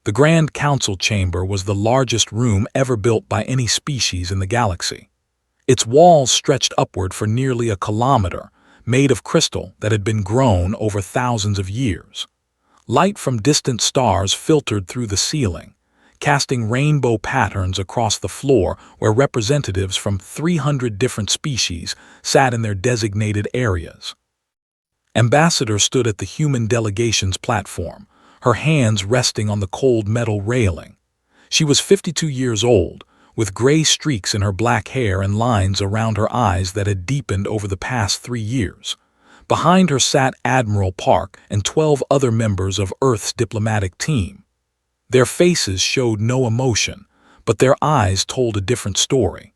The Grand Council Chamber was the largest room ever built by any species in the galaxy. Its walls stretched upward for nearly a kilometer, made of crystal that had been grown over thousands of years. Light from distant stars filtered through the ceiling, casting rainbow patterns across the floor where representatives from 300 different species sat in their designated areas. Ambassador stood at the human delegation's platform, her hands resting on the cold metal railing. She was 52 years old, with gray streaks in her black hair and lines around her eyes that had deepened over the past 3 years. Behind her sat Admiral Park and 12 other members of Earth's diplomatic team. Their faces showed no emotion, but their eyes told a different story.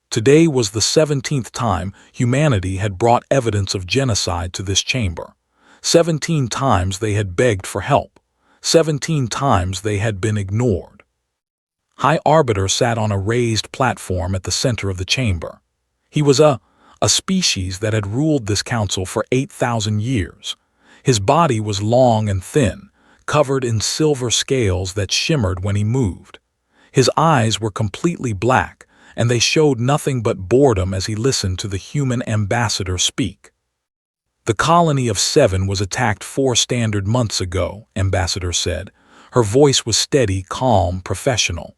Today was the 17th time humanity had brought evidence of genocide to this chamber. 17 times they had begged for help. 17 times they had been ignored. High Arbiter sat on a raised platform at the center of the chamber. He was a species that had ruled this council for 8,000 years. His body was long and thin, covered in silver scales that shimmered when he moved. His eyes were completely black, and they showed nothing but boredom as he listened to the human ambassador speak. The colony of 7 was attacked 4 standard months ago, Ambassador said. Her voice was steady, calm, professional.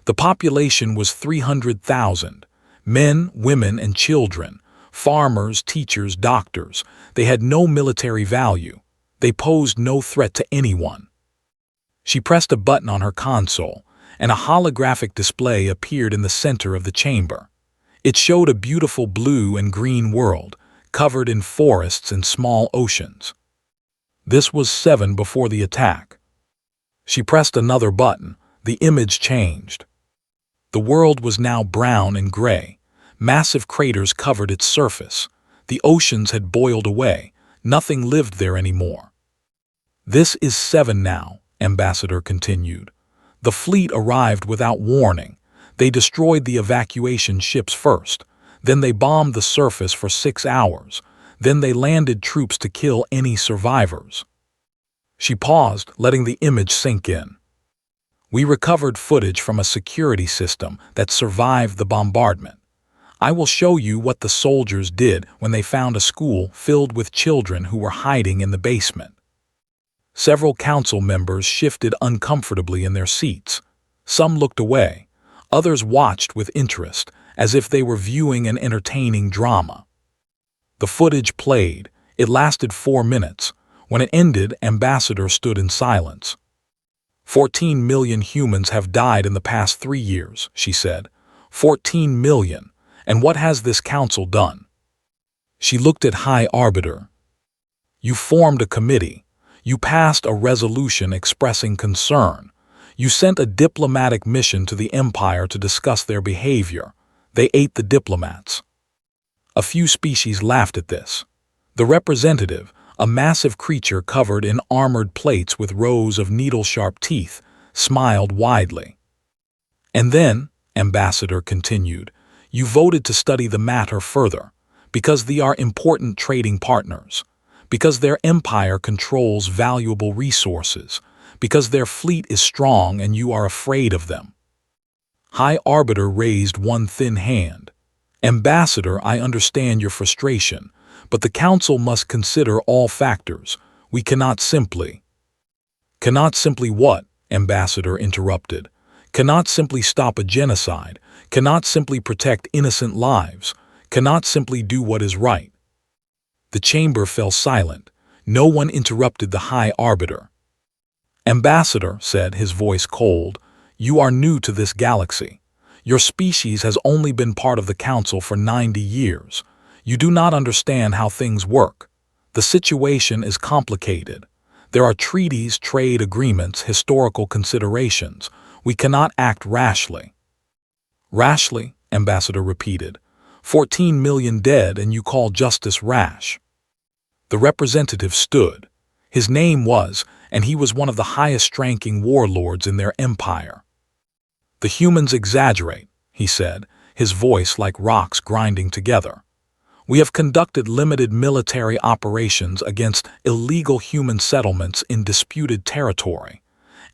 The population was 300,000. Men, women, and children. Farmers, teachers, doctors. They had no military value. They posed no threat to anyone. She pressed a button on her console, and a holographic display appeared in the center of the chamber. It showed a beautiful blue and green world, covered in forests and small oceans. This was 7 before the attack. She pressed another button. The image changed. The world was now brown and gray. Massive craters covered its surface. The oceans had boiled away. Nothing lived there anymore. This is 7 now, Ambassador continued. The fleet arrived without warning. They destroyed the evacuation ships first. Then they bombed the surface for 6 hours. Then they landed troops to kill any survivors. She paused, letting the image sink in. We recovered footage from a security system that survived the bombardment. I will show you what the soldiers did when they found a school filled with children who were hiding in the basement. Several council members shifted uncomfortably in their seats. Some looked away. Others watched with interest, as if they were viewing an entertaining drama. The footage played. It lasted 4 minutes. When it ended, Ambassador stood in silence. 14 million humans have died in the past 3 years, she said. 14 million. And what has this council done? She looked at High Arbiter. You formed a committee. You passed a resolution expressing concern. You sent a diplomatic mission to the Empire to discuss their behavior. They ate the diplomats. A few species laughed at this. The representative, a massive creature covered in armored plates with rows of needle-sharp teeth, smiled widely. And then, Ambassador continued, you voted to study the matter further, because they are important trading partners, because their empire controls valuable resources, because their fleet is strong and you are afraid of them. High Arbiter raised one thin hand. Ambassador, I understand your frustration, but the Council must consider all factors. We cannot simply... Cannot simply what? Ambassador interrupted. Cannot simply stop a genocide, cannot simply protect innocent lives, cannot simply do what is right. The chamber fell silent. No one interrupted the High Arbiter. Ambassador, said, his voice cold, you are new to this galaxy. Your species has only been part of the Council for 90 years. You do not understand how things work. The situation is complicated. There are treaties, trade agreements, historical considerations. We cannot act rashly. Rashly, Ambassador repeated. 14 million dead and you call justice rash. The representative stood. His name was, and he was one of the highest-ranking warlords in their empire. The humans exaggerate, he said, his voice like rocks grinding together. We have conducted limited military operations against illegal human settlements in disputed territory,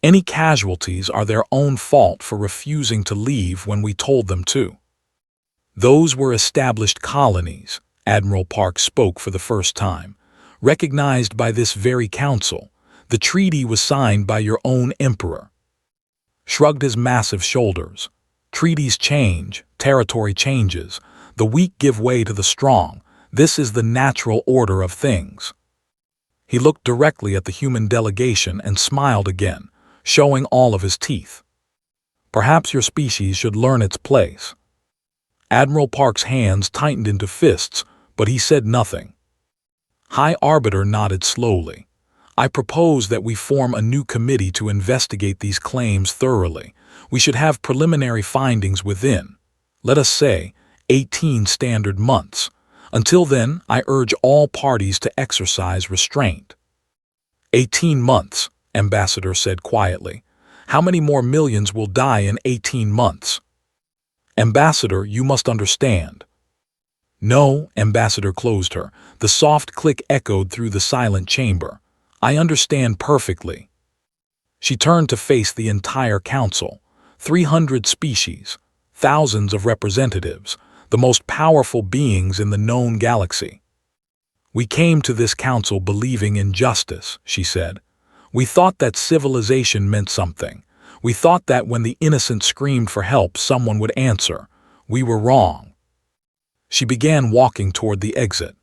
Any casualties are their own fault for refusing to leave when we told them to. Those were established colonies, Admiral Park spoke for the first time, recognized by this very council. The treaty was signed by your own emperor. Shrugged his massive shoulders. Treaties change, territory changes, the weak give way to the strong. This is the natural order of things. He looked directly at the human delegation and smiled again, showing all of his teeth. Perhaps your species should learn its place. Admiral Park's hands tightened into fists, but he said nothing. High Arbiter nodded slowly. I propose that we form a new committee to investigate these claims thoroughly. We should have preliminary findings within, let us say, 18 standard months. Until then, I urge all parties to exercise restraint. 18 months, Ambassador said quietly. How many more millions will die in 18 months? Ambassador, you must understand. No, Ambassador closed her. The soft click echoed through the silent chamber. I understand perfectly. She turned to face the entire council. 300 species, thousands of representatives, the most powerful beings in the known galaxy. We came to this council believing in justice, she said. We thought that civilization meant something. We thought that when the innocent screamed for help, someone would answer. We were wrong. She began walking toward the exit.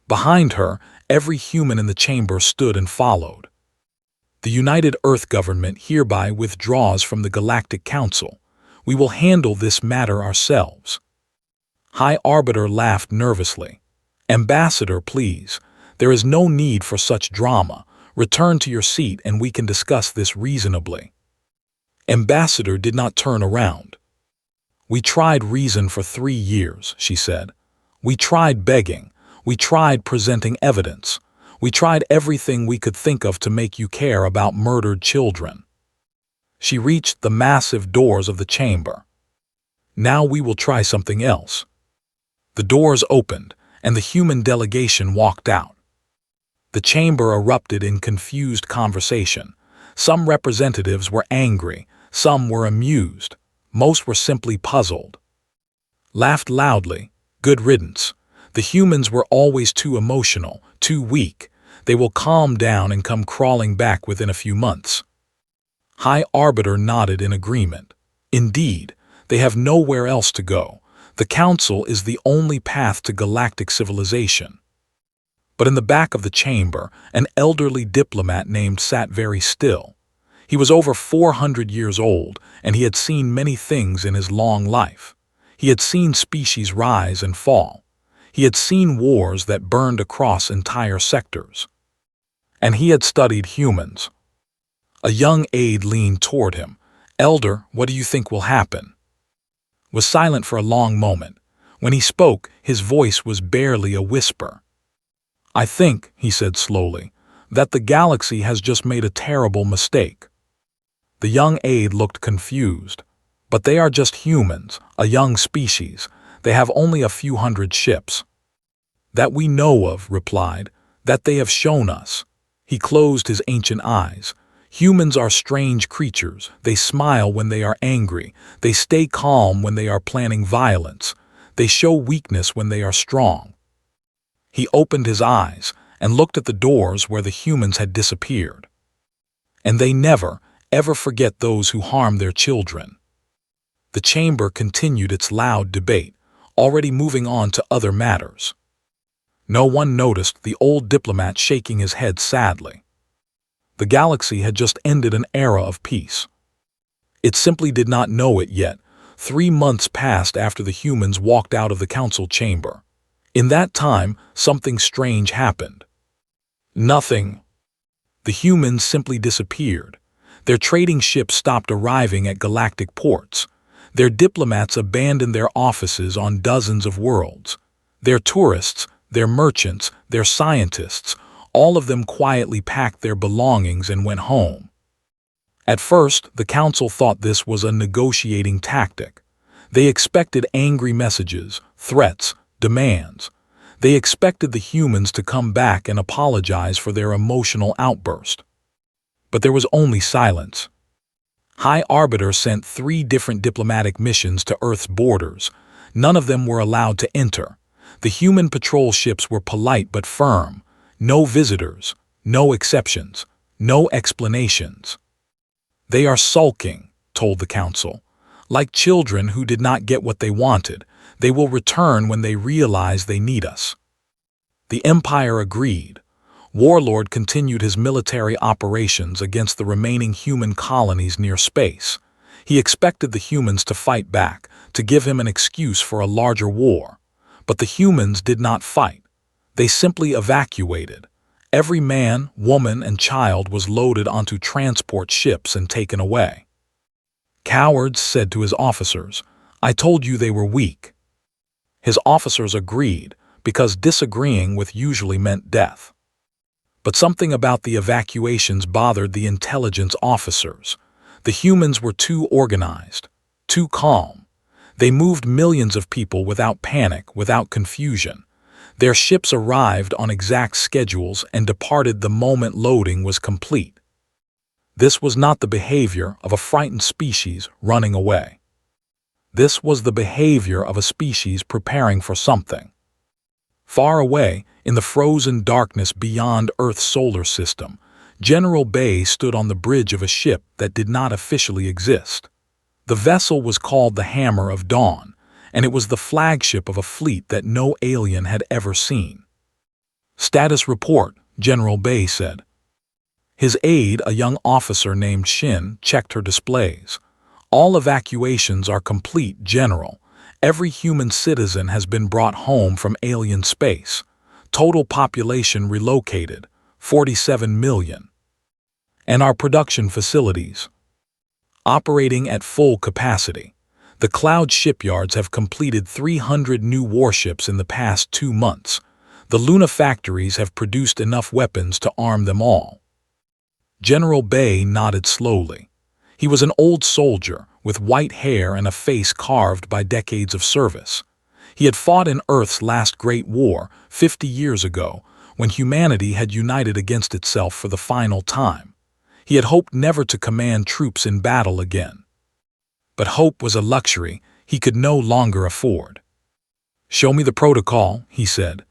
Behind her, every human in the chamber stood and followed. The United Earth government hereby withdraws from the Galactic Council. We will handle this matter ourselves. High Arbiter laughed nervously. Ambassador, please. There is no need for such drama. Return to your seat and we can discuss this reasonably. Ambassador did not turn around. We tried reason for 3 years, she said. We tried begging. We tried presenting evidence. We tried everything we could think of to make you care about murdered children. She reached the massive doors of the chamber. Now we will try something else. The doors opened, and the human delegation walked out. The chamber erupted in confused conversation. Some representatives were angry, some were amused, most were simply puzzled. Laughed loudly, good riddance. The humans were always too emotional, too weak. They will calm down and come crawling back within a few months. High Arbiter nodded in agreement. Indeed, they have nowhere else to go. The Council is the only path to galactic civilization. But in the back of the chamber, an elderly diplomat named sat very still. He was over 400 years old, and he had seen many things in his long life. He had seen species rise and fall. He had seen wars that burned across entire sectors. And he had studied humans. A young aide leaned toward him. Elder, what do you think will happen? Was silent for a long moment. When he spoke, his voice was barely a whisper. I think, he said slowly, that the galaxy has just made a terrible mistake. The young aide looked confused. But they are just humans, a young species. They have only a few hundred ships. That we know of, replied, that they have shown us. He closed his ancient eyes. Humans are strange creatures. They smile when they are angry. They stay calm when they are planning violence. They show weakness when they are strong. He opened his eyes and looked at the doors where the humans had disappeared. And they never, ever forget those who harm their children. The chamber continued its loud debate, already moving on to other matters. No one noticed the old diplomat shaking his head sadly. The galaxy had just ended an era of peace. It simply did not know it yet. 3 months passed after the humans walked out of the council chamber. In that time, something strange happened. Nothing. The humans simply disappeared. Their trading ships stopped arriving at galactic ports. Their diplomats abandoned their offices on dozens of worlds. Their tourists, their merchants, their scientists, all of them quietly packed their belongings and went home. At first, the council thought this was a negotiating tactic. They expected angry messages, threats, demands. They expected the humans to come back and apologize for their emotional outburst. But there was only silence. High Arbiter sent 3 different diplomatic missions to Earth's borders. None of them were allowed to enter. The human patrol ships were polite but firm. No visitors, no exceptions, no explanations. They are sulking, told the Council. Like children who did not get what they wanted, they will return when they realize they need us. The Empire agreed. Warlord continued his military operations against the remaining human colonies near space. He expected the humans to fight back, to give him an excuse for a larger war. But the humans did not fight. They simply evacuated. Every man, woman, and child was loaded onto transport ships and taken away. Cowards said to his officers, "I told you they were weak." His officers agreed, because disagreeing with usually meant death. But something about the evacuations bothered the intelligence officers. The humans were too organized, too calm. They moved millions of people without panic, without confusion. Their ships arrived on exact schedules and departed the moment loading was complete. This was not the behavior of a frightened species running away. This was the behavior of a species preparing for something. Far away, in the frozen darkness beyond Earth's solar system, General Bay stood on the bridge of a ship that did not officially exist. The vessel was called the Hammer of Dawn, and it was the flagship of a fleet that no alien had ever seen. "Status report," General Bay said. His aide, a young officer named Shin, checked her displays. "All evacuations are complete, General. Every human citizen has been brought home from alien space. Total population relocated, 47 million. And our production facilities operating at full capacity. The Cloud shipyards have completed 300 new warships in the past 2 months. The Luna factories have produced enough weapons to arm them all." General Bay nodded slowly. He was an old soldier, with white hair and a face carved by decades of service. He had fought in Earth's last great war, 50 years ago, when humanity had united against itself for the final time. He had hoped never to command troops in battle again. But hope was a luxury he could no longer afford. "Show me the protocol," he said.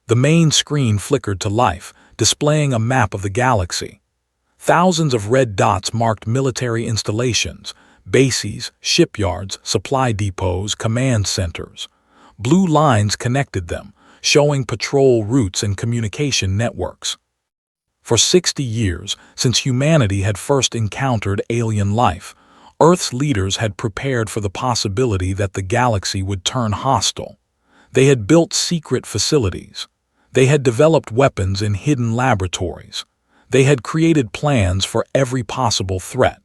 The main screen flickered to life, displaying a map of the galaxy. Thousands of red dots marked military installations, bases, shipyards, supply depots, command centers. Blue lines connected them, showing patrol routes and communication networks. For 60 years, since humanity had first encountered alien life, Earth's leaders had prepared for the possibility that the galaxy would turn hostile. They had built secret facilities. They had developed weapons in hidden laboratories. They had created plans for every possible threat.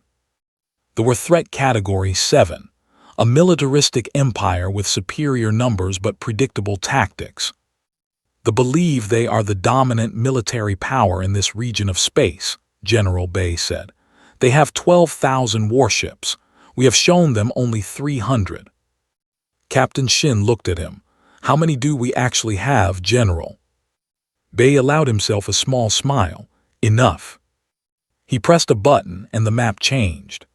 There were threat category 7, a militaristic empire with superior numbers but predictable tactics. They believe they are the dominant military power in this region of space, General Bay said. They have 12,000 warships. We have shown them only 300. Captain Shin looked at him. "How many do we actually have, General?" Bay allowed himself a small smile. "Enough." He pressed a button and the map changed.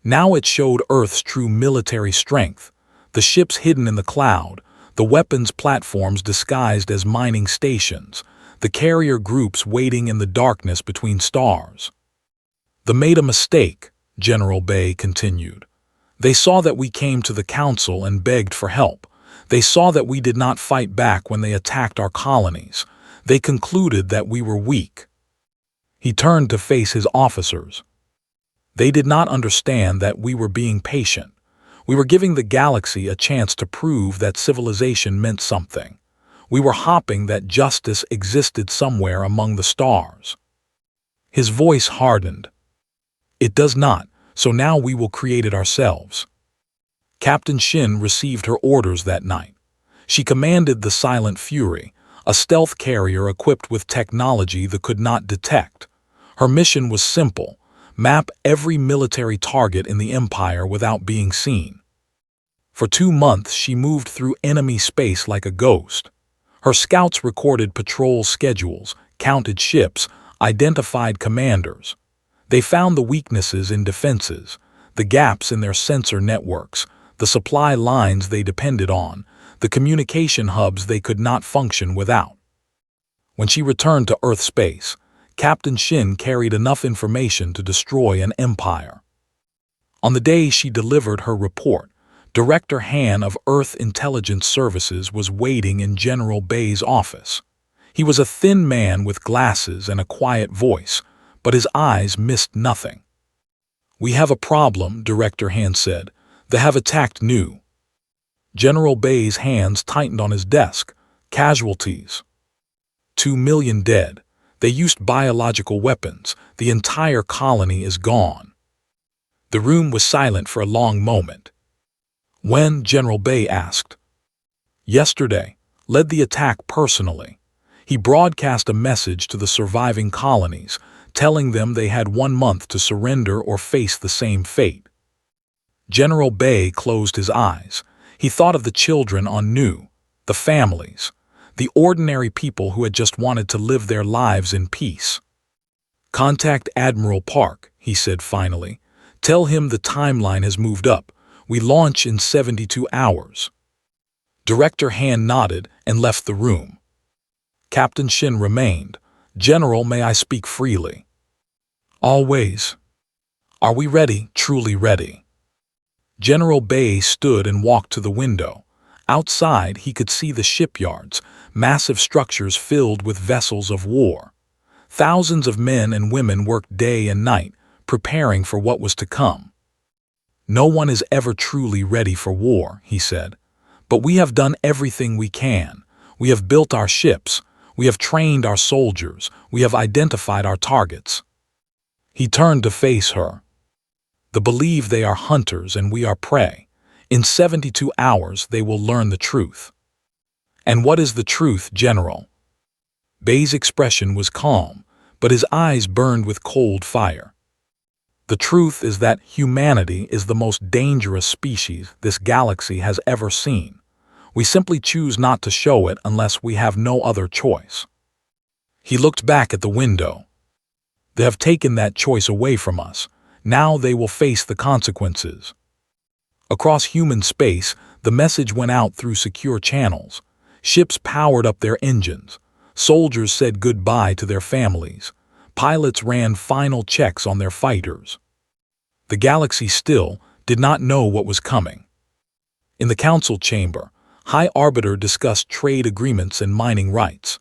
Now it showed Earth's true military strength, the ships hidden in the cloud, the weapons platforms disguised as mining stations, the carrier groups waiting in the darkness between stars. "They made a mistake," General Bay continued. "They saw that we came to the Council and begged for help. They saw that we did not fight back when they attacked our colonies. They concluded that we were weak." He turned to face his officers. "They did not understand that we were being patient. We were giving the galaxy a chance to prove that civilization meant something. We were hoping that justice existed somewhere among the stars." His voice hardened. "It does not, so now we will create it ourselves." Captain Shin received her orders that night. She commanded the Silent Fury, a stealth carrier equipped with technology that could not detect. Her mission was simple: map every military target in the Empire without being seen. For 2 months she moved through enemy space like a ghost. Her scouts recorded patrol schedules, counted ships, identified commanders. They found the weaknesses in defenses, the gaps in their sensor networks, the supply lines they depended on, the communication hubs they could not function without. When she returned to Earth space, Captain Shin carried enough information to destroy an empire. On the day she delivered her report, Director Han of Earth Intelligence Services was waiting in General Bay's office. He was a thin man with glasses and a quiet voice, but his eyes missed nothing. "We have a problem," Director Han said. "They have attacked New." General Bay's hands tightened on his desk. "Casualties. 2 million dead. They used biological weapons. The entire colony is gone." The room was silent for a long moment. "When?" General Bay asked. "Yesterday. Led the attack personally. He broadcast a message to the surviving colonies, telling them they had 1 month to surrender or face the same fate." General Bay closed his eyes. He thought of the children on New, the families, the ordinary people who had just wanted to live their lives in peace. "Contact Admiral Park," he said finally. "Tell him the timeline has moved up. We launch in 72 hours. Director Han nodded and left the room. Captain Shin remained. "General, may I speak freely?" "Always." "Are we ready, truly ready?" General Bay stood and walked to the window. Outside, he could see the shipyards, massive structures filled with vessels of war. Thousands of men and women worked day and night, preparing for what was to come. "No one is ever truly ready for war," he said. "But we have done everything we can. We have built our ships. We have trained our soldiers. We have identified our targets." He turned to face her. "They believe they are hunters and we are prey. In 72 hours they will learn the truth." "And what is the truth, General?" Bay's expression was calm, but his eyes burned with cold fire. "The truth is that humanity is the most dangerous species this galaxy has ever seen. We simply choose not to show it unless we have no other choice." He looked back at the window. "They have taken that choice away from us. Now they will face the consequences." Across human space, the message went out through secure channels. Ships powered up their engines. Soldiers said goodbye to their families. Pilots ran final checks on their fighters. The galaxy still did not know what was coming. In the council chamber, High Arbiter discussed trade agreements and mining rights.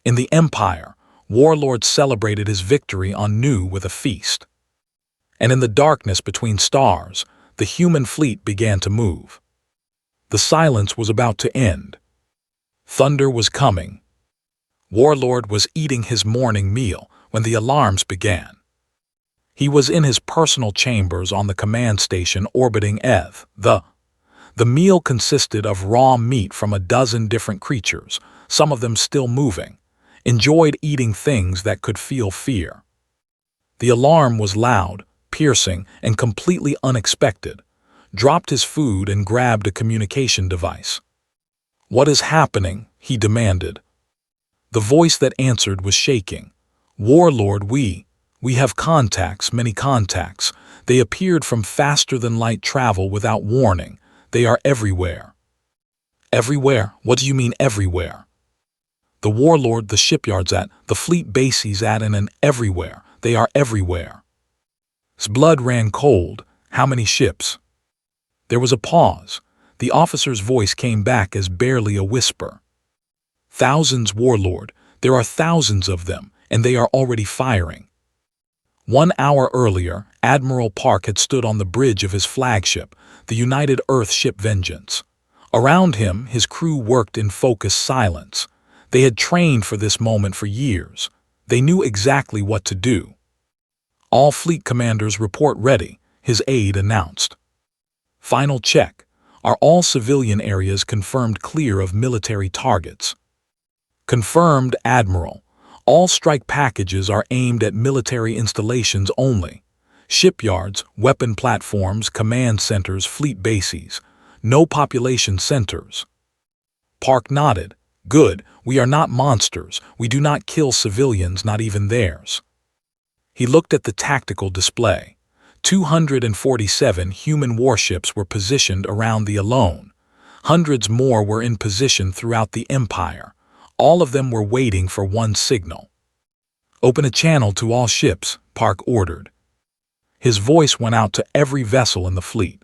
In the Empire, Warlord celebrated his victory on New with a feast. And in the darkness between stars, the human fleet began to move. The silence was about to end. Thunder was coming. Warlord was eating his morning meal when the alarms began. He was in his personal chambers on the command station orbiting Eth. The meal consisted of raw meat from a dozen different creatures, some of them still moving, enjoyed eating things that could feel fear. The alarm was loud, piercing, and completely unexpected. Dropped his food and grabbed a communication device. "What is happening?" he demanded. The voice that answered was shaking. "Warlord, we have contacts, many contacts. They appeared from faster-than-light travel without warning. They are everywhere." "Everywhere? What do you mean everywhere?" "The Warlord, the shipyards at, the fleet bases at, and everywhere. They are everywhere." His blood ran cold. "How many ships?" There was a pause. The officer's voice came back as barely a whisper. "Thousands, Warlord. There are thousands of them, and they are already firing." 1 hour earlier, Admiral Park had stood on the bridge of his flagship, the United Earth ship Vengeance. Around him, his crew worked in focused silence. They had trained for this moment for years. They knew exactly what to do. "All fleet commanders report ready," his aide announced. "Final check. Are all civilian areas confirmed clear of military targets?" "Confirmed, Admiral. All strike packages are aimed at military installations only. Shipyards, weapon platforms, command centers, fleet bases. No population centers." Park nodded. "Good. We are not monsters. We do not kill civilians, not even theirs." He looked at the tactical display. 247 human warships were positioned around the Alone. Hundreds more were in position throughout the Empire. All of them were waiting for one signal. "Open a channel to all ships," Park ordered. His voice went out to every vessel in the fleet.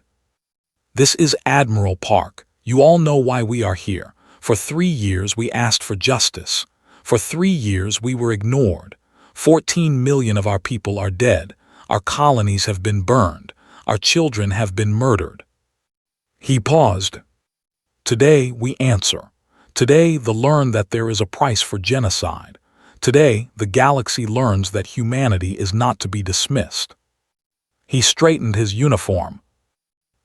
"This is Admiral Park. You all know why we are here. For 3 years we asked for justice. For 3 years we were ignored. 14 million of our people are dead. Our colonies have been burned. Our children have been murdered." He paused. "Today we answer. Today they learn that there is a price for genocide. Today the galaxy learns that humanity is not to be dismissed." He straightened his uniform.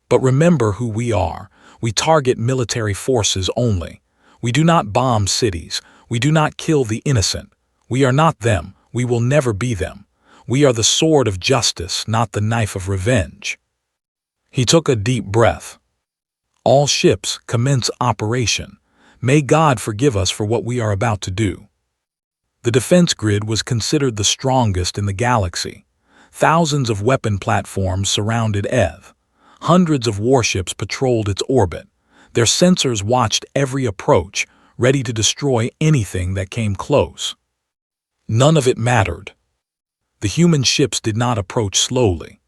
"But remember who we are. We target military forces only. We do not bomb cities. We do not kill the innocent. We are not them. We will never be them. We are the sword of justice, not the knife of revenge." He took a deep breath. "All ships, commence operation. May God forgive us for what we are about to do." The defense grid was considered the strongest in the galaxy. Thousands of weapon platforms surrounded Ev. Hundreds of warships patrolled its orbit. Their sensors watched every approach, ready to destroy anything that came close. None of it mattered. The human ships did not approach slowly.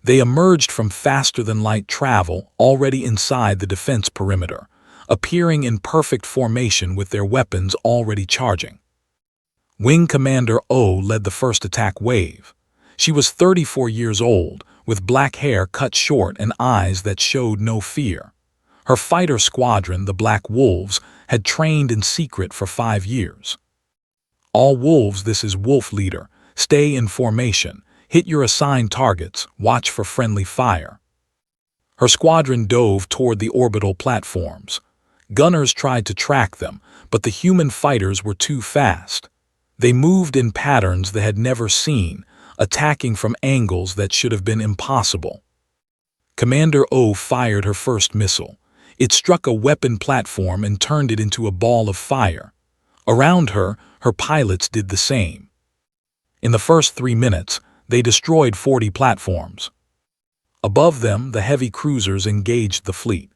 They emerged from faster-than-light travel, already inside the defense perimeter, appearing in perfect formation with their weapons already charging. Wing Commander O led the first attack wave. She was 34 years old, with black hair cut short and eyes that showed no fear. Her fighter squadron, the Black Wolves, had trained in secret for 5 years. "All wolves, this is Wolf Leader. Stay in formation. Hit your assigned targets. Watch for friendly fire." Her squadron dove toward the orbital platforms. Gunners tried to track them, but the human fighters were too fast. They moved in patterns they had never seen, attacking from angles that should have been impossible. Commander O fired her first missile. It struck a weapon platform and turned it into a ball of fire. Around her, her pilots did the same. In the first 3 minutes, they destroyed 40 platforms. Above them, the heavy cruisers engaged the fleet.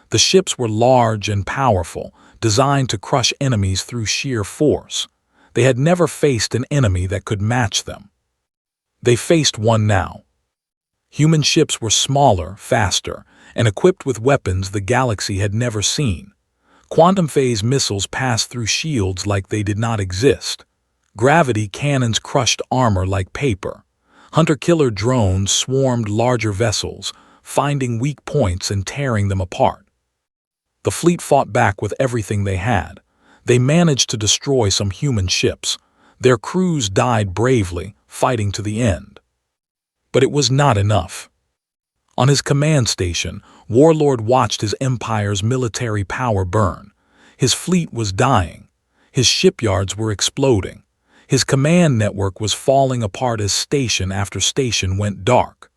The ships were large and powerful, designed to crush enemies through sheer force. They had never faced an enemy that could match them. They faced one now. Human ships were smaller, faster, and equipped with weapons the galaxy had never seen. Quantum phase missiles passed through shields like they did not exist. Gravity cannons crushed armor like paper. Hunter-killer drones swarmed larger vessels, finding weak points and tearing them apart. The fleet fought back with everything they had. They managed to destroy some human ships. Their crews died bravely, fighting to the end. But it was not enough. On his command station, Warlord watched his empire's military power burn. His fleet was dying. His shipyards were exploding. His command network was falling apart as station after station went dark.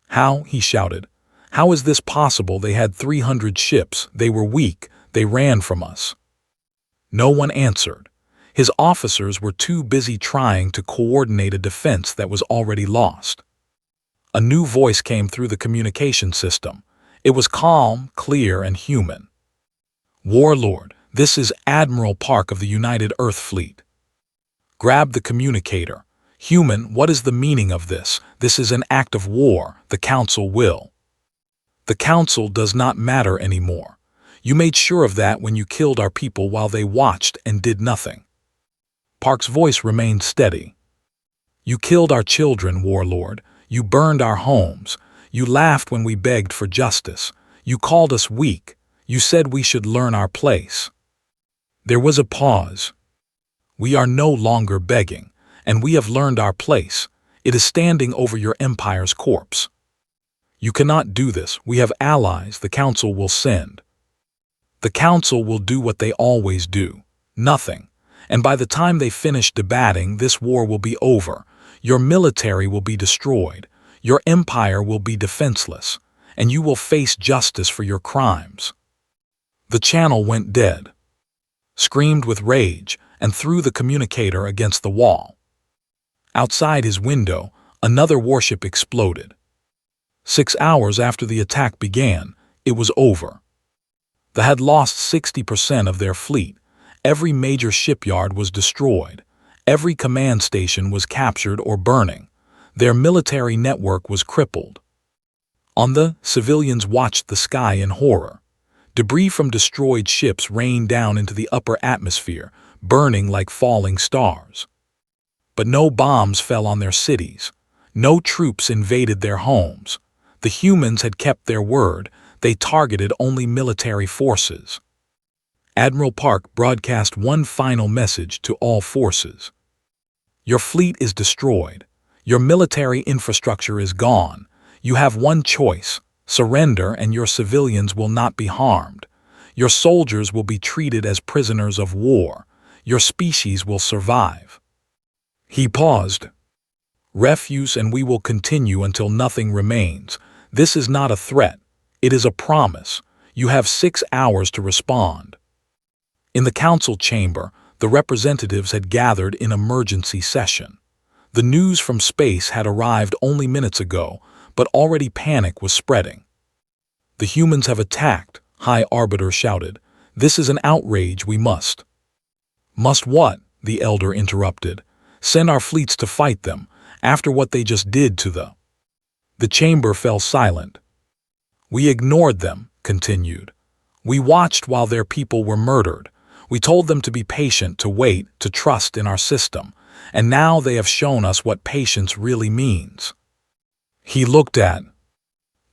"How?" he shouted. "How is this possible? They had 300 ships. They were weak. They ran from us." No one answered. His officers were too busy trying to coordinate a defense that was already lost. A new voice came through the communication system. It was calm, clear, and human. "Warlord, this is Admiral Park of the United Earth Fleet." Grab the communicator. "Human, what is the meaning of this? This is an act of war. The Council will." "The Council does not matter anymore. You made sure of that when you killed our people while they watched and did nothing." Park's voice remained steady. "You killed our children, Warlord. You burned our homes. You laughed when we begged for justice. You called us weak. You said we should learn our place." There was a pause. "We are no longer begging, and we have learned our place. It is standing over your empire's corpse. You cannot do this. We have allies the Council will send. The Council will do what they always do. Nothing. And by the time they finish debating, this war will be over. Your military will be destroyed. Your empire will be defenseless. And you will face justice for your crimes." The channel went dead. Screamed with rage and threw the communicator against the wall. Outside his window, another warship exploded. 6 hours after the attack began, it was over. They had lost 60% of their fleet. Every major shipyard was destroyed. Every command station was captured or burning. Their military network was crippled. Civilians watched the sky in horror. Debris from destroyed ships rained down into the upper atmosphere, burning like falling stars. But no bombs fell on their cities. No troops invaded their homes. The humans had kept their word. They targeted only military forces. Admiral Park broadcast one final message to all forces. Your fleet is destroyed. Your military infrastructure is gone. You have one choice: surrender and your civilians will not be harmed. Your soldiers will be treated as prisoners of war. Your species will survive. He paused. Refuse and we will continue until nothing remains. This is not a threat. It is a promise. You have 6 hours to respond. In the council chamber, the representatives had gathered in emergency session. The news from space had arrived only minutes ago, but already panic was spreading. The humans have attacked, High Arbiter shouted. This is an outrage, we must. Must what? The elder interrupted. Send our fleets to fight them, after what they just did to The chamber fell silent. We ignored them, continued. We watched while their people were murdered. We told them to be patient, to wait, to trust in our system. And now they have shown us what patience really means. He looked at.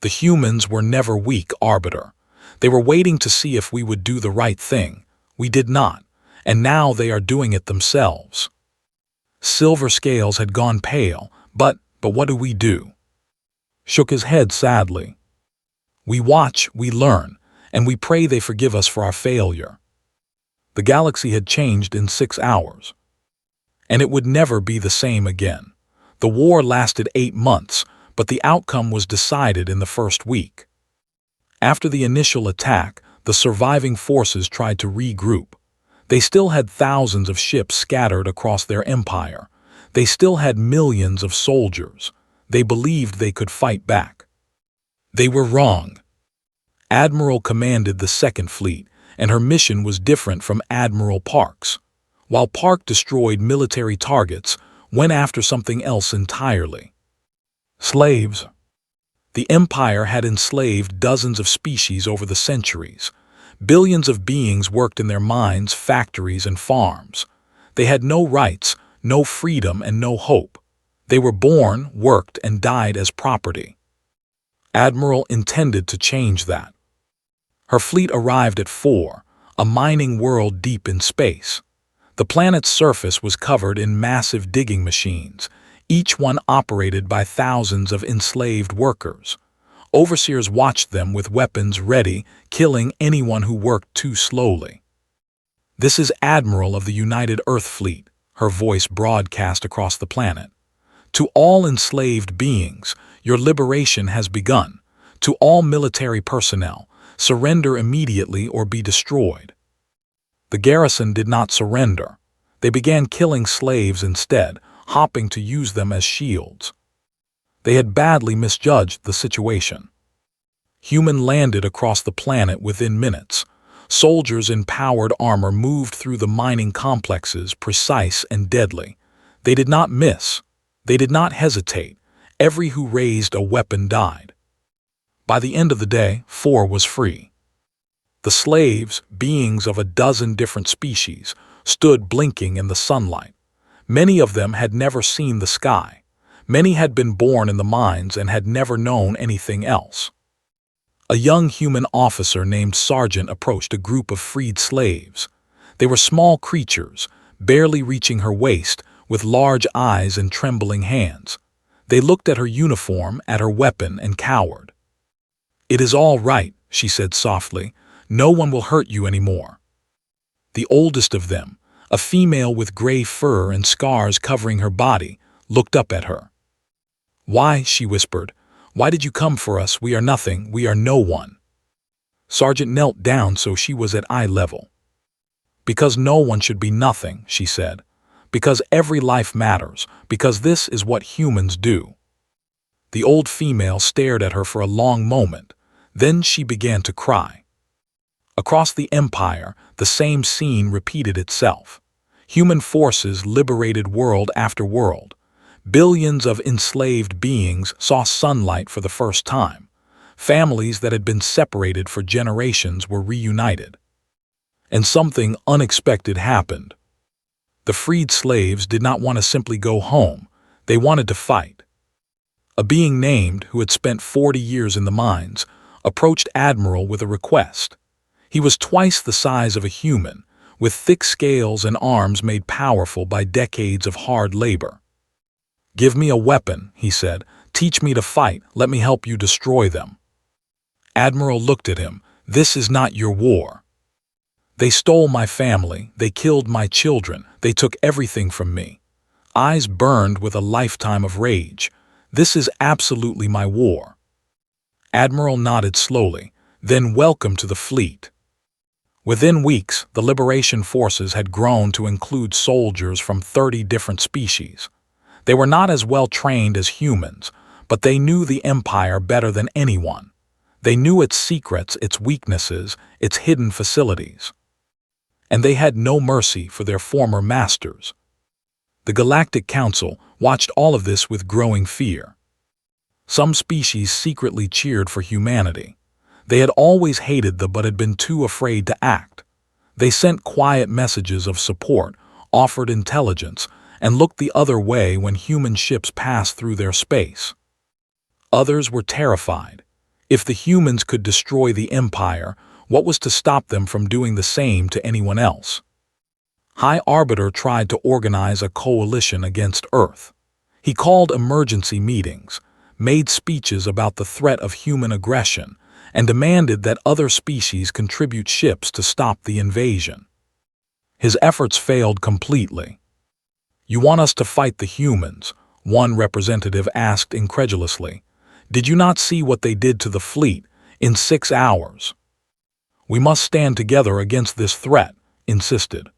The humans were never weak, Arbiter. They were waiting to see if we would do the right thing. We did not, and now they are doing it themselves. Silver Scales had gone pale, but what do we do? Shook his head sadly. We watch, we learn, and we pray they forgive us for our failure. The galaxy had changed in 6 hours. And it would never be the same again. The war lasted 8 months, but the outcome was decided in the first week. After the initial attack, the surviving forces tried to regroup. They still had thousands of ships scattered across their empire. They still had millions of soldiers. They believed they could fight back. They were wrong. Admiral commanded the Second Fleet, and her mission was different from Admiral Park's. While Park destroyed military targets, went after something else entirely. Slaves. The Empire had enslaved dozens of species over the centuries. Billions of beings worked in their mines, factories, and farms. They had no rights, no freedom, and no hope. They were born, worked, and died as property. Admiral intended to change that. Her fleet arrived at 4, a mining world deep in space. The planet's surface was covered in massive digging machines, each one operated by thousands of enslaved workers. Overseers watched them with weapons ready, killing anyone who worked too slowly. This is Admiral of the United Earth Fleet, her voice broadcast across the planet. To all enslaved beings, your liberation has begun. To all military personnel, surrender immediately or be destroyed. The garrison did not surrender. They began killing slaves instead, hopping to use them as shields. They had badly misjudged the situation. Human landed across the planet within minutes. Soldiers in powered armor moved through the mining complexes, precise and deadly. They did not miss. They did not hesitate. Every who raised a weapon died. By the end of the day, 4 was free. The slaves, beings of a dozen different species, stood blinking in the sunlight. Many of them had never seen the sky. Many had been born in the mines and had never known anything else. A young human officer named Sergeant approached a group of freed slaves. They were small creatures, barely reaching her waist, with large eyes and trembling hands. They looked at her uniform, at her weapon, and cowered. "It is all right," she said softly. "No one will hurt you anymore." The oldest of them, a female with gray fur and scars covering her body, looked up at her. "Why," she whispered, "why did you come for us? We are nothing, we are no one." Sergeant knelt down so she was at eye level. "Because no one should be nothing," she said. Because every life matters, because this is what humans do." The old female stared at her for a long moment. Then she began to cry. Across the empire, the same scene repeated itself. Human forces liberated world after world. Billions of enslaved beings saw sunlight for the first time. Families that had been separated for generations were reunited. And something unexpected happened. The freed slaves did not want to simply go home. They wanted to fight. A being named, who had spent 40 years in the mines, approached Admiral with a request. He was twice the size of a human, with thick scales and arms made powerful by decades of hard labor. "Give me a weapon," he said. "Teach me to fight. Let me help you destroy them." Admiral looked at him. "This is not your war. They stole my family. They killed my children. They took everything from me." Eyes burned with a lifetime of rage. "This is absolutely my war." Admiral nodded slowly. "Then welcome to the fleet." Within weeks, the liberation forces had grown to include soldiers from 30 different species. They were not as well trained as humans, but they knew the Empire better than anyone. They knew its secrets, its weaknesses, its hidden facilities. And they had no mercy for their former masters. The Galactic Council watched all of this with growing fear. Some species secretly cheered for humanity. They had always hated them but had been too afraid to act. They sent quiet messages of support, offered intelligence, and looked the other way when human ships passed through their space. Others were terrified. If the humans could destroy the Empire, what was to stop them from doing the same to anyone else? High Arbiter tried to organize a coalition against Earth. He called emergency meetings, made speeches about the threat of human aggression, and demanded that other species contribute ships to stop the invasion. His efforts failed completely. "You want us to fight the humans?" one representative asked incredulously. "Did you not see what they did to the fleet in 6 hours?" "We must stand together against this threat," insisted.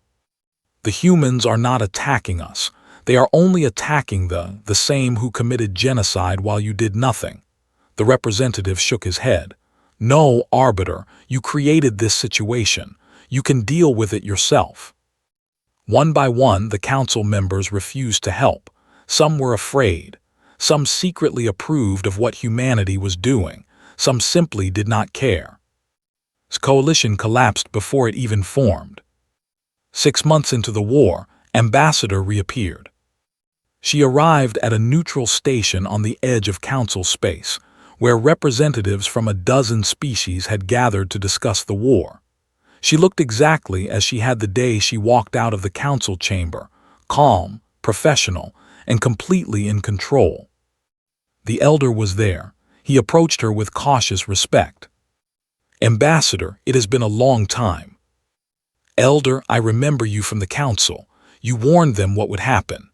"The humans are not attacking us. They are only attacking the same who committed genocide while you did nothing." The representative shook his head. "No, Arbiter, you created this situation. You can deal with it yourself." One by one, the council members refused to help. Some were afraid. Some secretly approved of what humanity was doing. Some simply did not care. His coalition collapsed before it even formed. 6 months into the war, Ambassador reappeared. She arrived at a neutral station on the edge of council space, where representatives from a dozen species had gathered to discuss the war. She looked exactly as she had the day she walked out of the council chamber, calm, professional, and completely in control. The elder was there. He approached her with cautious respect. "Ambassador, it has been a long time." "Elder, I remember you from the council. You warned them what would happen."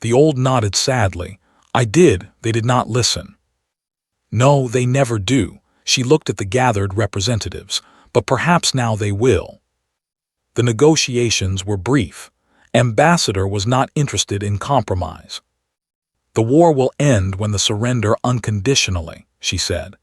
The old nodded sadly. "I did. They did not listen." "No, they never do." She looked at the gathered representatives. "But perhaps now they will." The negotiations were brief. Ambassador was not interested in compromise. "The war will end when they surrender unconditionally," she said.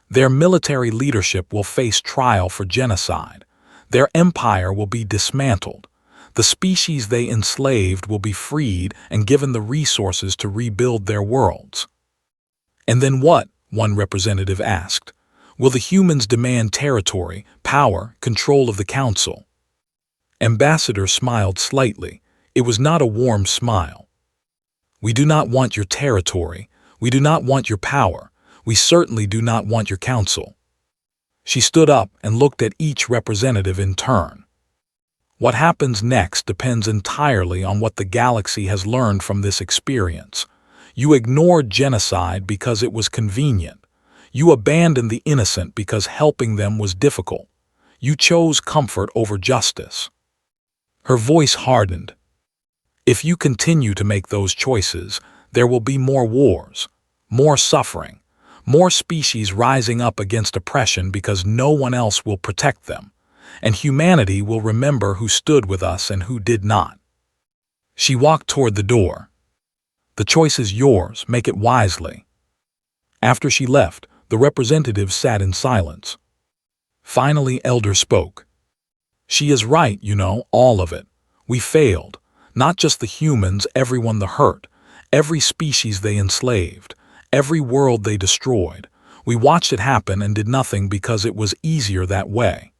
"Their military leadership will face trial for genocide. Their empire will be dismantled. The species they enslaved will be freed and given the resources to rebuild their worlds." "And then what?" one representative asked. "Will the humans demand territory, power, control of the council?" Ambassador smiled slightly. It was not a warm smile. "We do not want your territory. We do not want your power. We certainly do not want your council." She stood up and looked at each representative in turn. "What happens next depends entirely on what the galaxy has learned from this experience. You ignored genocide because it was convenient. You abandoned the innocent because helping them was difficult. You chose comfort over justice." Her voice hardened. "If you continue to make those choices, there will be more wars, more suffering, more species rising up against oppression because no one else will protect them, and humanity will remember who stood with us and who did not." She walked toward the door. "The choice is yours, make it wisely." After she left, the representatives sat in silence. Finally, Elder spoke. "She is right, all of it. We failed. Not just the humans, everyone the hurt, every species they enslaved, every world they destroyed. We watched it happen and did nothing because it was easier that way."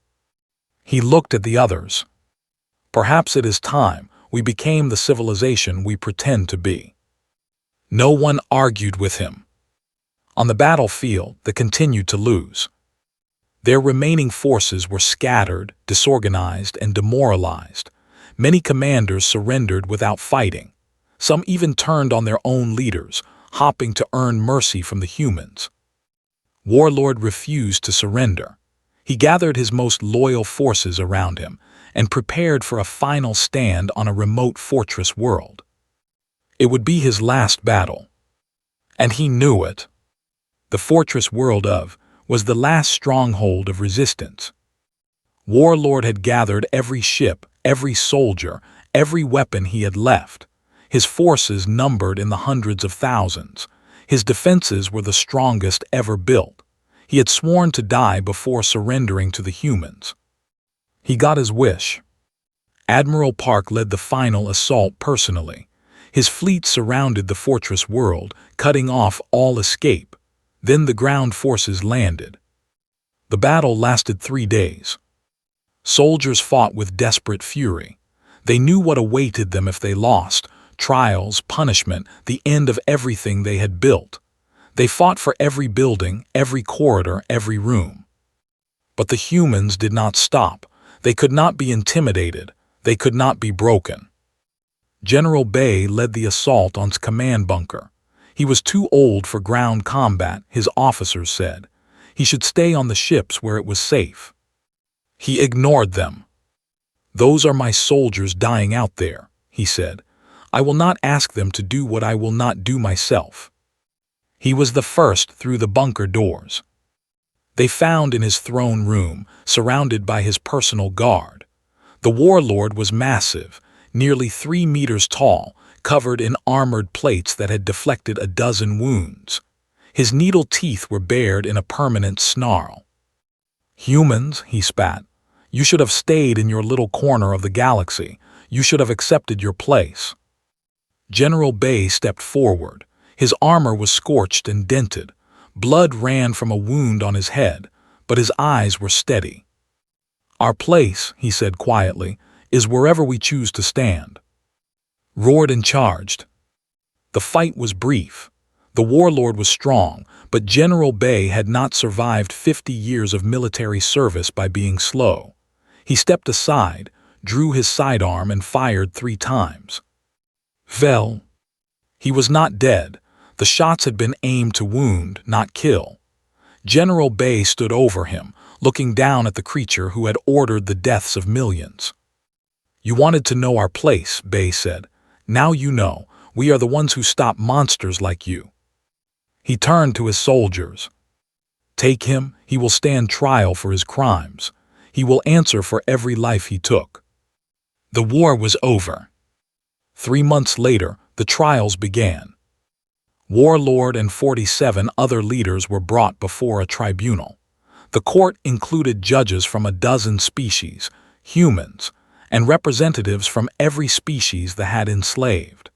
He looked at the others. "Perhaps it is time we became the civilization we pretend to be." No one argued with him. On the battlefield, they continued to lose. Their remaining forces were scattered, disorganized, and demoralized. Many commanders surrendered without fighting. Some even turned on their own leaders, hoping to earn mercy from the humans. Warlord refused to surrender. He gathered his most loyal forces around him and prepared for a final stand on a remote fortress world. It would be his last battle. And he knew it. The fortress world was the last stronghold of resistance. Warlord had gathered every ship, every soldier, every weapon he had left. His forces numbered in the hundreds of thousands. His defenses were the strongest ever built. He had sworn to die before surrendering to the humans. He got his wish. Admiral Park led the final assault personally. His fleet surrounded the fortress world, cutting off all escape. Then the ground forces landed. The battle lasted 3 days. Soldiers fought with desperate fury. They knew what awaited them if they lost: trials, punishment, the end of everything they had built. They fought for every building, every corridor, every room. But the humans did not stop. They could not be intimidated. They could not be broken. General Bay led the assault on command bunker. He was too old for ground combat, his officers said. He should stay on the ships where it was safe. He ignored them. "Those are my soldiers dying out there," he said. "I will not ask them to do what I will not do myself." He was the first through the bunker doors. They found in his throne room, surrounded by his personal guard. The warlord was massive, nearly 3 meters tall, covered in armored plates that had deflected a dozen wounds. His needle teeth were bared in a permanent snarl. "Humans," he spat, "you should have stayed in your little corner of the galaxy. You should have accepted your place." General Bay stepped forward. His armor was scorched and dented. Blood ran from a wound on his head, but his eyes were steady. "Our place," he said quietly, "is wherever we choose to stand." Roared and charged. The fight was brief. The warlord was strong, but General Bay had not survived 50 years of military service by being slow. He stepped aside, drew his sidearm, and fired 3 times. Fell. He was not dead. The shots had been aimed to wound, not kill. General Bay stood over him, looking down at the creature who had ordered the deaths of millions. "You wanted to know our place," Bay said. "Now you know. We are the ones who stop monsters like you." He turned to his soldiers. "Take him. He will stand trial for his crimes. He will answer for every life he took." The war was over. 3 months later, the trials began. Warlord and 47 other leaders were brought before a tribunal. The court included judges from a dozen species, humans, and representatives from every species that had enslaved.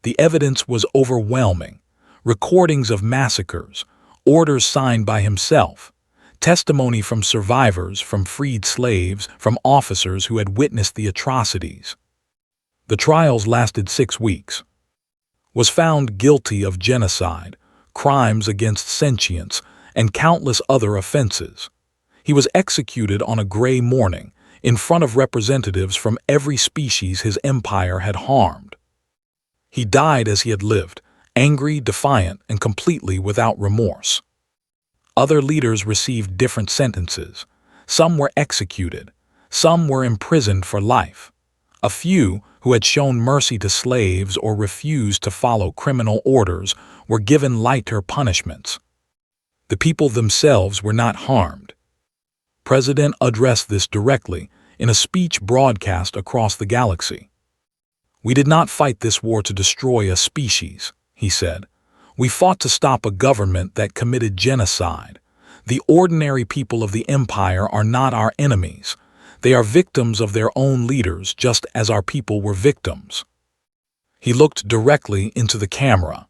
The evidence was overwhelming: recordings of massacres, orders signed by himself, testimony from survivors, from freed slaves, from officers who had witnessed the atrocities. The trials lasted 6 weeks. Was found guilty of genocide, crimes against sentience, and countless other offenses. He was executed on a gray morning, in front of representatives from every species his empire had harmed. He died as he had lived, angry, defiant, and completely without remorse. Other leaders received different sentences. Some were executed. Some were imprisoned for life. A few, who had shown mercy to slaves or refused to follow criminal orders, were given lighter punishments. The people themselves were not harmed. President addressed this directly in a speech broadcast across the galaxy. "We did not fight this war to destroy a species," he said. "We fought to stop a government that committed genocide. The ordinary people of the empire are not our enemies. They are victims of their own leaders, just as our people were victims." He looked directly into the camera.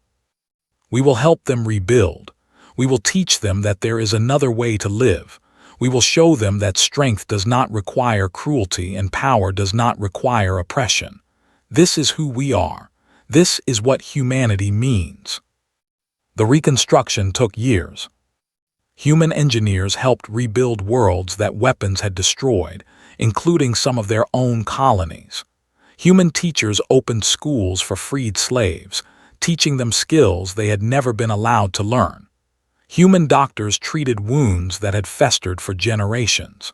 "We will help them rebuild. We will teach them that there is another way to live. We will show them that strength does not require cruelty and power does not require oppression. This is who we are. This is what humanity means." The reconstruction took years. Human engineers helped rebuild worlds that weapons had destroyed, including some of their own colonies. Human teachers opened schools for freed slaves, teaching them skills they had never been allowed to learn. Human doctors treated wounds that had festered for generations.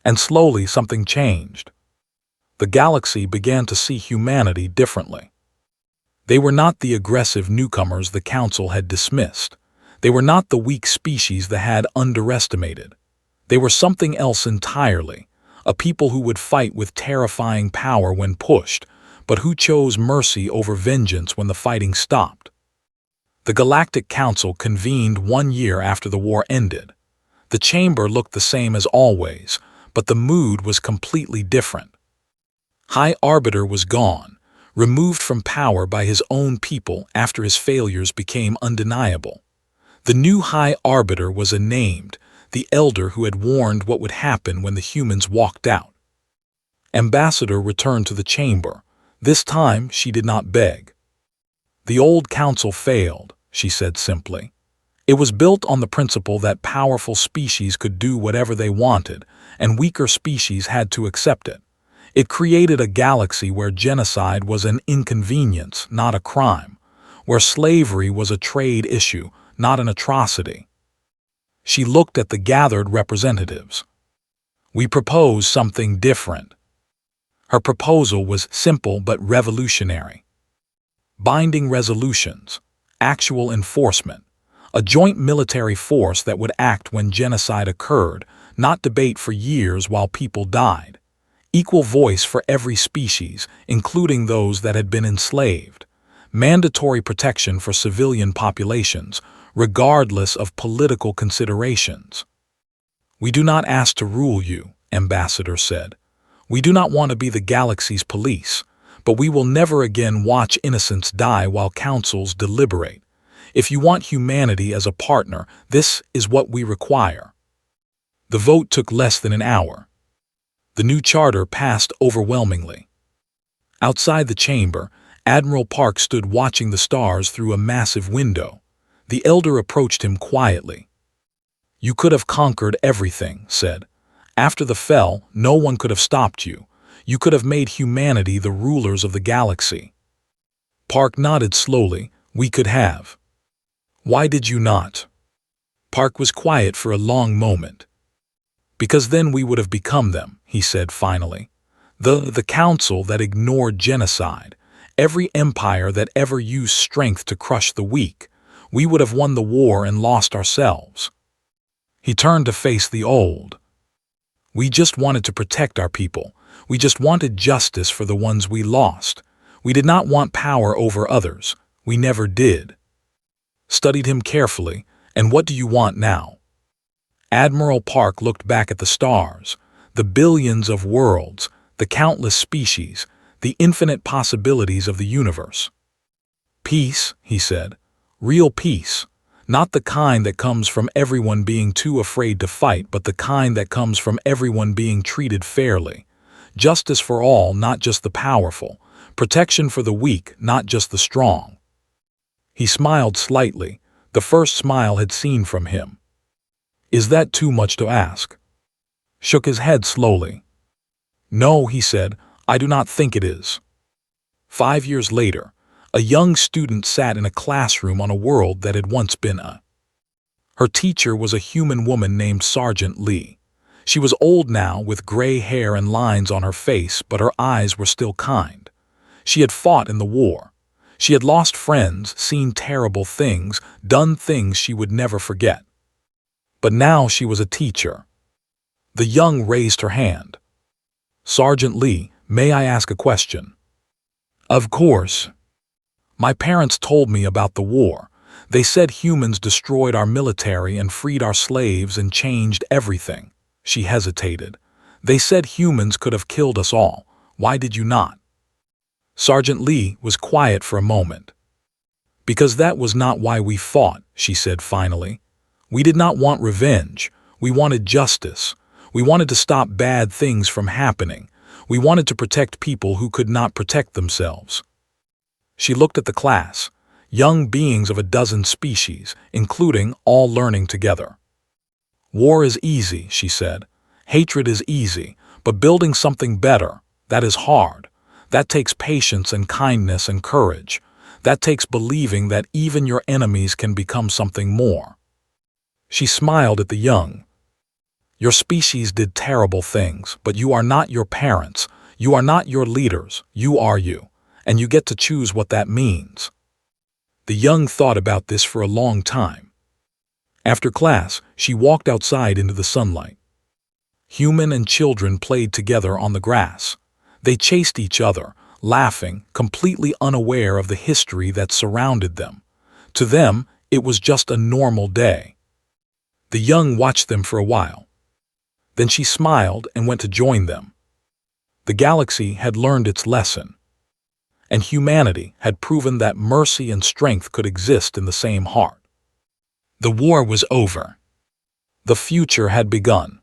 And slowly something changed. The galaxy began to see humanity differently. They were not the aggressive newcomers the Council had dismissed. They were not the weak species they had underestimated. They were something else entirely, a people who would fight with terrifying power when pushed, but who chose mercy over vengeance when the fighting stopped. The Galactic Council convened 1 year after the war ended. The chamber looked the same as always, but the mood was completely different. High Arbiter was gone, removed from power by his own people after his failures became undeniable. The new High Arbiter was unnamed, the elder who had warned what would happen when the humans walked out. Ambassador returned to the chamber. This time she did not beg. "The old council failed," she said simply. "It was built on the principle that powerful species could do whatever they wanted, and weaker species had to accept it. It created a galaxy where genocide was an inconvenience, not a crime, where slavery was a trade issue, not an atrocity." She looked at the gathered representatives. "We propose something different." Her proposal was simple but revolutionary. Binding resolutions, actual enforcement, a joint military force that would act when genocide occurred, not debate for years while people died. Equal voice for every species, including those that had been enslaved. Mandatory protection for civilian populations, regardless of political considerations. "We do not ask to rule you," Ambassador said. "We do not want to be the galaxy's police, but we will never again watch innocents die while councils deliberate. If you want humanity as a partner, this is what we require." The vote took less than an hour. The new charter passed overwhelmingly. Outside the chamber, Admiral Park stood watching the stars through a massive window. The elder approached him quietly. "You could have conquered everything," said. "After the fell, no one could have stopped you. You could have made humanity the rulers of the galaxy." Park nodded slowly. "We could have." "Why did you not?" Park was quiet for a long moment. "Because then we would have become them," he said finally. The council that ignored genocide, every empire that ever used strength to crush the weak. We would have won the war and lost ourselves." He turned to face the old. "We just wanted to protect our people. We just wanted justice for the ones we lost. We did not want power over others. We never did." Studied him carefully. "And what do you want now?" Admiral Park looked back at the stars, the billions of worlds, the countless species, the infinite possibilities of the universe. "Peace," he said. "Real peace. Not the kind that comes from everyone being too afraid to fight, but the kind that comes from everyone being treated fairly. Justice for all, not just the powerful. Protection for the weak, not just the strong." He smiled slightly, the first smile had seen from him. "Is that too much to ask?" Shook his head slowly. "No," he said, "I do not think it is." 5 years later, a young student sat in a classroom on a world that had once been a. Her teacher was a human woman named Sergeant Lee. She was old now, with gray hair and lines on her face, but her eyes were still kind. She had fought in the war. She had lost friends, seen terrible things, done things she would never forget. But now she was a teacher. The young raised her hand. "Sergeant Lee, may I ask a question?" Of course. My parents told me about the war. They said humans destroyed our military and freed our slaves and changed everything. She hesitated. They said humans could have killed us all. Why did you not? Sergeant Lee was quiet for a moment. Because that was not why we fought, she said finally. We did not want revenge. We wanted justice. We wanted to stop bad things from happening. We wanted to protect people who could not protect themselves. She looked at the class, young beings of a dozen species, including all learning together. War is easy, she said. Hatred is easy, but building something better, that is hard. That takes patience and kindness and courage. That takes believing that even your enemies can become something more. She smiled at the young. Your species did terrible things, but you are not your parents. You are not your leaders. You are you. And you get to choose what that means. The young thought about this for a long time. After class, she walked outside into the sunlight. Human and children played together on the grass. They chased each other, laughing, completely unaware of the history that surrounded them. To them, it was just a normal day. The young watched them for a while. Then she smiled and went to join them. The galaxy had learned its lesson. And humanity had proven that mercy and strength could exist in the same heart. The war was over. The future had begun.